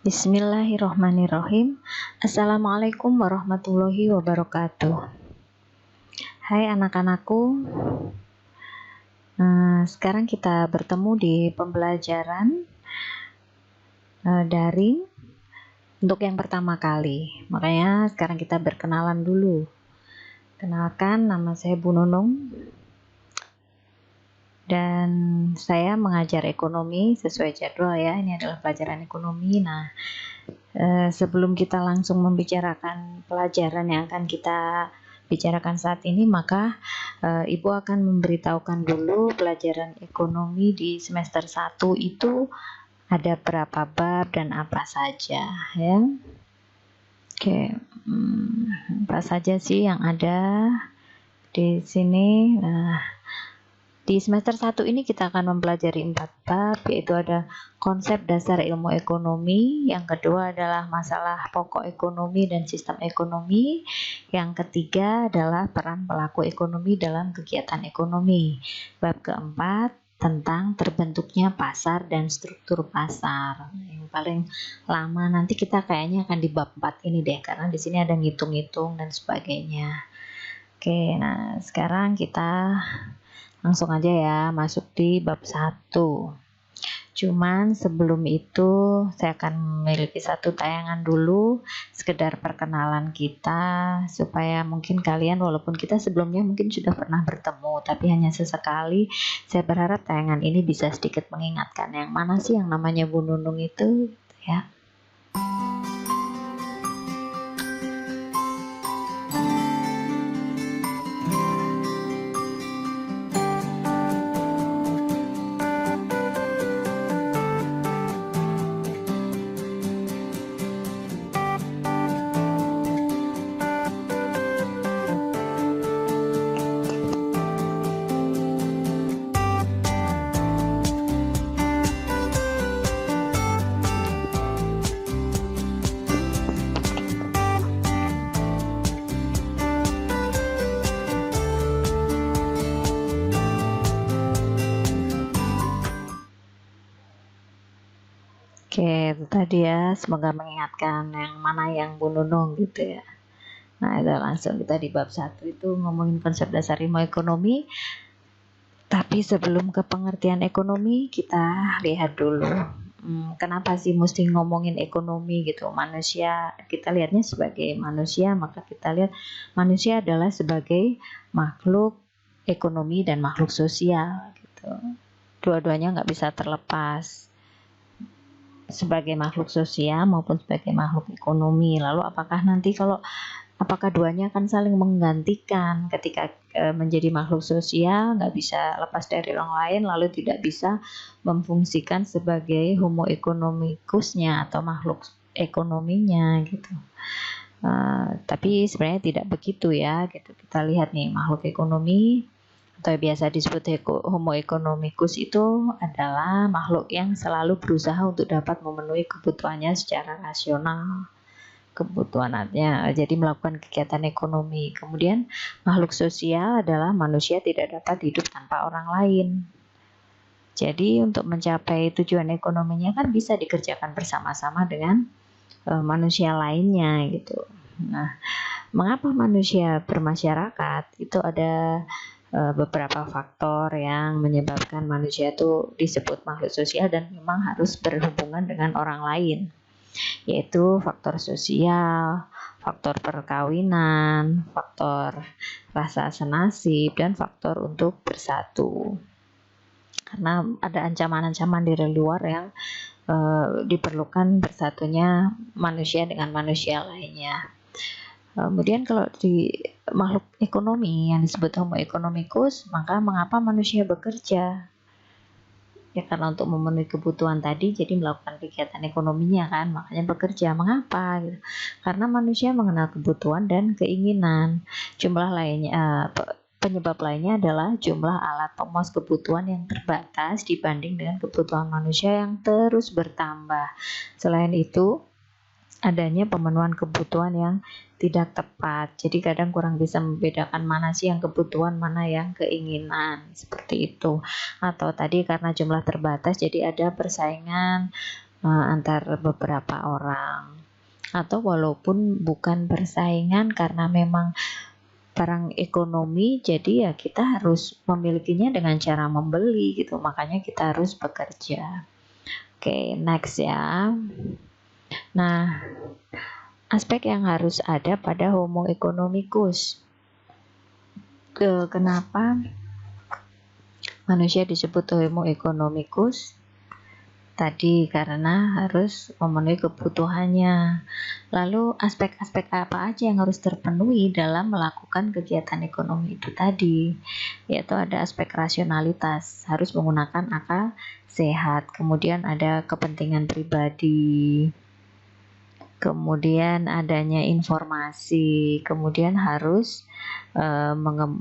Bismillahirrohmanirrohim. Assalamualaikum warahmatullahi wabarakatuh. Hai anak-anakku, sekarang kita bertemu di pembelajaran daring untuk yang pertama kali. Makanya sekarang kita berkenalan dulu. Kenalkan, nama saya Bu Nunung dan saya mengajar ekonomi sesuai jadwal ya. Ini adalah pelajaran ekonomi. Nah, sebelum kita langsung membicarakan pelajaran yang akan kita bicarakan saat ini, maka Ibu akan memberitahukan dulu pelajaran ekonomi di semester 1 itu ada berapa bab dan apa saja ya. Oke, apa saja sih yang ada di sini? Di semester 1 ini kita akan mempelajari 4 bab, yaitu ada konsep dasar ilmu ekonomi, yang kedua adalah masalah pokok ekonomi dan sistem ekonomi, yang ketiga adalah peran pelaku ekonomi dalam kegiatan ekonomi, bab keempat tentang terbentuknya pasar dan struktur pasar. Yang paling lama nanti kita kayaknya akan di bab 4 ini deh, karena di sini ada ngitung-ngitung dan sebagainya. Oke, nah sekarang kita langsung aja ya masuk di bab 1. Cuman sebelum itu saya akan memiliki satu tayangan dulu, sekedar perkenalan kita, supaya mungkin kalian, walaupun kita sebelumnya mungkin sudah pernah bertemu tapi hanya sesekali, saya berharap tayangan ini bisa sedikit mengingatkan yang mana sih yang namanya Bu Nunung itu ya. Oke, itu tadi ya, semoga mengingatkan yang mana yang Bu Nunung gitu ya. Nah, itu langsung kita di bab 1 itu ngomongin konsep dasar ilmu ekonomi. Tapi sebelum ke pengertian ekonomi, kita lihat dulu kenapa sih mesti ngomongin ekonomi gitu. Manusia, kita lihatnya sebagai manusia, maka kita lihat manusia adalah sebagai makhluk ekonomi dan makhluk sosial gitu. Dua-duanya nggak bisa terlepas, sebagai makhluk sosial maupun sebagai makhluk ekonomi. Lalu apakah duanya akan saling menggantikan? Ketika menjadi makhluk sosial nggak bisa lepas dari orang lain, lalu tidak bisa memfungsikan sebagai homo economicusnya atau makhluk ekonominya gitu. Tapi sebenarnya tidak begitu ya gitu. Kita lihat nih, makhluk ekonomi atau biasa disebut homo economicus itu adalah makhluk yang selalu berusaha untuk dapat memenuhi kebutuhannya secara rasional, kebutuhannya, jadi melakukan kegiatan ekonomi. Kemudian makhluk sosial adalah manusia tidak dapat hidup tanpa orang lain. Jadi untuk mencapai tujuan ekonominya kan bisa dikerjakan bersama-sama dengan manusia lainnya gitu. Nah, mengapa manusia bermasyarakat? Itu ada beberapa faktor yang menyebabkan manusia itu disebut makhluk sosial dan memang harus berhubungan dengan orang lain, yaitu faktor sosial, faktor perkawinan, faktor rasa senasib, dan faktor untuk bersatu. Karena ada ancaman-ancaman dari luar yang diperlukan bersatunya manusia dengan manusia lainnya. Kemudian kalau di makhluk ekonomi yang disebut homo economicus, maka mengapa manusia bekerja? Ya karena untuk memenuhi kebutuhan tadi, jadi melakukan kegiatan ekonominya kan, makanya bekerja. Mengapa? Gitu. Karena manusia mengenal kebutuhan dan keinginan. Penyebab lainnya adalah jumlah alat pemuas kebutuhan yang terbatas dibanding dengan kebutuhan manusia yang terus bertambah. Selain itu, adanya pemenuhan kebutuhan yang tidak tepat. Jadi kadang kurang bisa membedakan mana sih yang kebutuhan, mana yang keinginan, seperti itu. Atau tadi karena jumlah terbatas, jadi ada persaingan antar beberapa orang, atau walaupun bukan persaingan karena memang barang ekonomi, jadi ya kita harus memilikinya dengan cara membeli gitu, makanya kita harus bekerja. Oke, next ya. Nah, aspek yang harus ada pada homo economicus. Kenapa manusia disebut homo economicus? Tadi karena harus memenuhi kebutuhannya. Lalu aspek-aspek apa aja yang harus terpenuhi dalam melakukan kegiatan ekonomi itu tadi? Yaitu ada aspek rasionalitas, harus menggunakan akal sehat. Kemudian ada kepentingan pribadi. Kemudian adanya informasi. Kemudian harus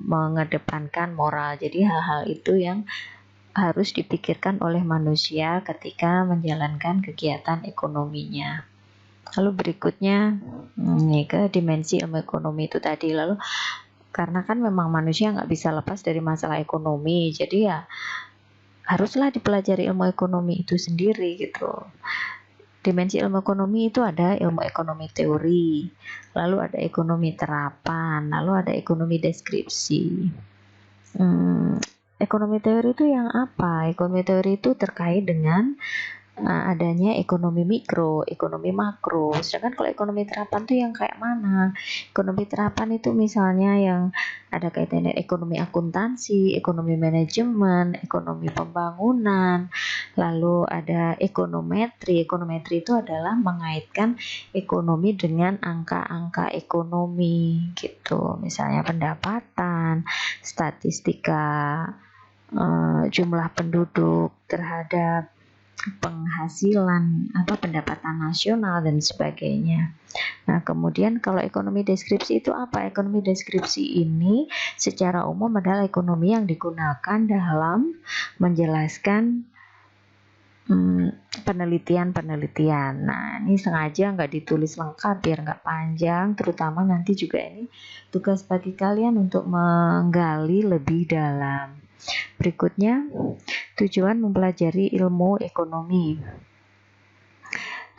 mengedepankan moral. Jadi hal-hal itu yang harus dipikirkan oleh manusia ketika menjalankan kegiatan ekonominya. Lalu berikutnya nih ke dimensi ilmu ekonomi itu tadi. Lalu karena kan memang manusia nggak bisa lepas dari masalah ekonomi, jadi ya haruslah dipelajari ilmu ekonomi itu sendiri gitu. Dimensi ilmu ekonomi itu ada ilmu ekonomi teori, lalu ada ekonomi terapan, lalu ada ekonomi deskripsi. Ekonomi teori itu yang apa? Ekonomi teori itu terkait dengan adanya ekonomi mikro, ekonomi makro. Sedangkan kalau ekonomi terapan itu yang kayak mana? Ekonomi terapan itu misalnya yang ada kaitannya ekonomi akuntansi, ekonomi manajemen, ekonomi pembangunan, lalu ada ekonometri. Ekonometri itu adalah mengaitkan ekonomi dengan angka-angka ekonomi gitu. Misalnya pendapatan, statistika, jumlah penduduk terhadap penghasilan, pendapatan nasional dan sebagainya. Nah, kemudian kalau ekonomi deskripsi itu apa? Ekonomi deskripsi ini secara umum adalah ekonomi yang digunakan dalam menjelaskan penelitian-penelitian. Nah, ini sengaja nggak ditulis lengkap biar nggak panjang, terutama nanti juga ini tugas bagi kalian untuk menggali lebih dalam. Berikutnya, tujuan mempelajari ilmu ekonomi.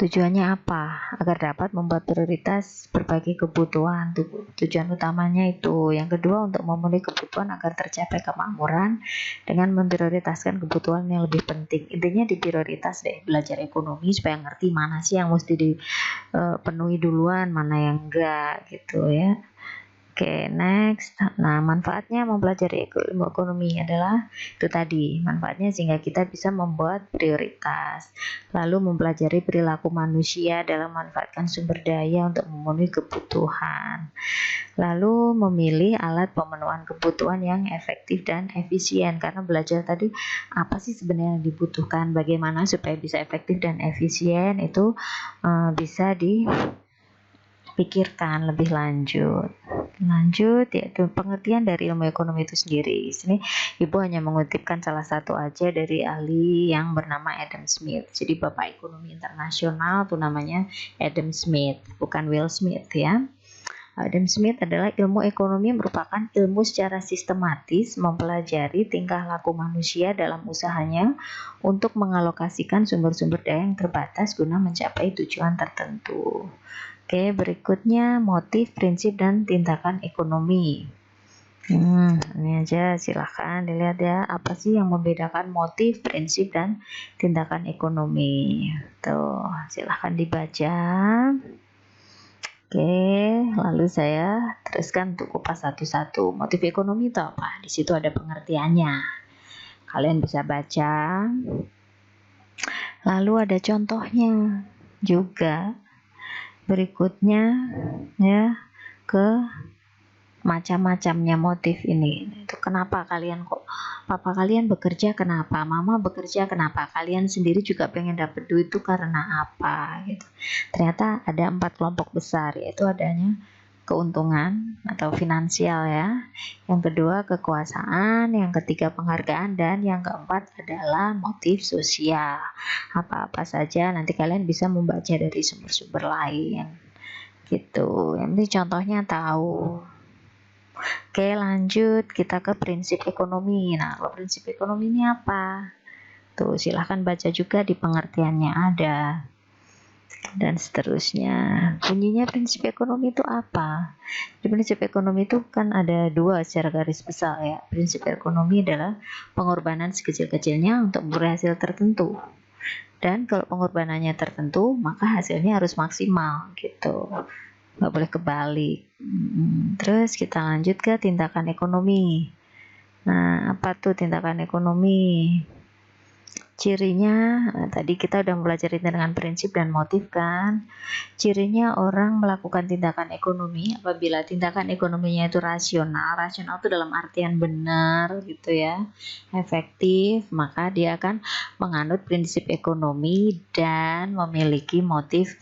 Tujuannya apa? Agar dapat membuat prioritas berbagai kebutuhan. Tujuan utamanya itu. Yang kedua, untuk memenuhi kebutuhan agar tercapai kemakmuran dengan memprioritaskan kebutuhan yang lebih penting. Intinya di prioritas deh, belajar ekonomi supaya ngerti mana sih yang mesti dipenuhi duluan, mana yang enggak gitu ya. Oke, next. Nah, manfaatnya mempelajari ilmu ekonomi adalah itu tadi, manfaatnya sehingga kita bisa membuat prioritas. Lalu mempelajari perilaku manusia dalam memanfaatkan sumber daya untuk memenuhi kebutuhan. Lalu memilih alat pemenuhan kebutuhan yang efektif dan efisien. Karena belajar tadi apa sih sebenarnya yang dibutuhkan, bagaimana supaya bisa efektif dan efisien, itu bisa dipikirkan lebih lanjut, yaitu pengertian dari ilmu ekonomi itu sendiri. Di sini Ibu hanya mengutipkan salah satu aja dari ahli yang bernama Adam Smith. Jadi Bapak Ekonomi Internasional itu namanya Adam Smith, bukan Will Smith ya. Adam Smith adalah ilmu ekonomi merupakan ilmu secara sistematis mempelajari tingkah laku manusia dalam usahanya untuk mengalokasikan sumber-sumber daya yang terbatas guna mencapai tujuan tertentu. Oke, berikutnya motif, prinsip, dan tindakan ekonomi. Ini aja silahkan dilihat ya, apa sih yang membedakan motif, prinsip, dan tindakan ekonomi. Tuh, silahkan dibaca. Oke, lalu saya teruskan untuk kupas satu-satu. Motif ekonomi itu apa? Di situ ada pengertiannya. Kalian bisa baca. Lalu ada contohnya juga. Berikutnya ya, ke macam-macamnya motif ini. Itu kenapa kalian kok, papa kalian bekerja kenapa, mama bekerja kenapa, kalian sendiri juga pengen dapat duit itu karena apa gitu. Ternyata ada 4 kelompok besar, yaitu adanya keuntungan atau finansial ya, yang kedua kekuasaan, yang ketiga penghargaan, dan yang keempat adalah motif sosial. Apa-apa saja nanti kalian bisa membaca dari sumber-sumber lain gitu. Ini contohnya tahu. Oke, lanjut kita ke prinsip ekonomi. Nah, kalau prinsip ekonomi ini apa? gitu. Silahkan baca juga di pengertiannya ada dan seterusnya. Bunyinya prinsip ekonomi itu apa? Di prinsip ekonomi itu kan ada dua secara garis besar ya. Prinsip ekonomi adalah pengorbanan sekecil-kecilnya untuk berhasil tertentu. Dan kalau pengorbanannya tertentu, maka hasilnya harus maksimal gitu. Nggak boleh kebalik. Terus kita lanjut ke tindakan ekonomi. Nah, apa tuh tindakan ekonomi? Cirinya, tadi kita udah belajar dengan prinsip dan motif kan. Cirinya orang melakukan tindakan ekonomi apabila tindakan ekonominya itu rasional. Rasional itu dalam artian benar gitu ya, efektif, maka dia akan menganut prinsip ekonomi dan memiliki motif,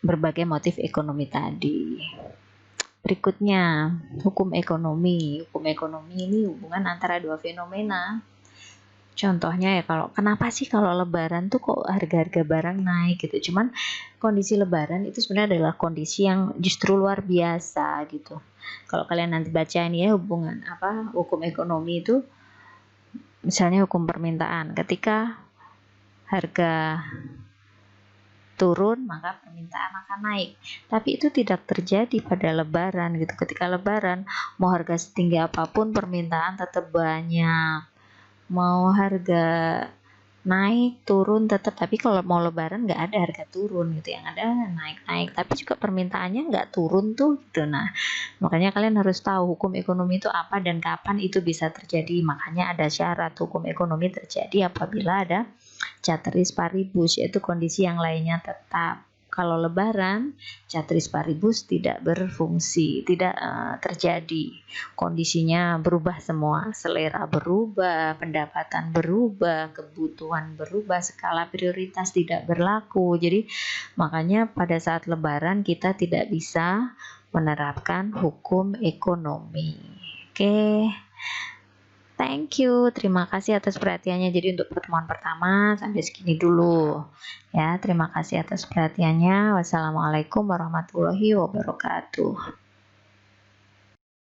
berbagai motif ekonomi tadi. Berikutnya, hukum ekonomi. Hukum ekonomi ini hubungan antara dua fenomena. Contohnya ya, kenapa sih kalau lebaran tuh kok harga-harga barang naik gitu. Cuman kondisi lebaran itu sebenarnya adalah kondisi yang justru luar biasa gitu. Kalau kalian nanti baca ini ya, hubungan hukum ekonomi itu, misalnya hukum permintaan, ketika harga turun maka permintaan akan naik. Tapi itu tidak terjadi pada lebaran gitu. Ketika lebaran mau harga setinggi apapun permintaan tetap banyak. Mau harga naik turun tetap, tapi kalau mau lebaran nggak ada harga turun gitu, yang ada naik tapi juga permintaannya nggak turun tuh gitu. Nah, makanya kalian harus tahu hukum ekonomi itu apa dan kapan itu bisa terjadi. Makanya ada syarat hukum ekonomi terjadi apabila ada ceteris paribus, yaitu kondisi yang lainnya tetap. Kalau lebaran, ceteris paribus tidak berfungsi, tidak terjadi. Kondisinya berubah semua, selera berubah, pendapatan berubah, kebutuhan berubah, skala prioritas tidak berlaku. Jadi makanya pada saat lebaran kita tidak bisa menerapkan hukum ekonomi. Oke. Thank you, terima kasih atas perhatiannya. Jadi untuk pertemuan pertama sampai segini dulu ya. Terima kasih atas perhatiannya. Wassalamualaikum warahmatullahi wabarakatuh.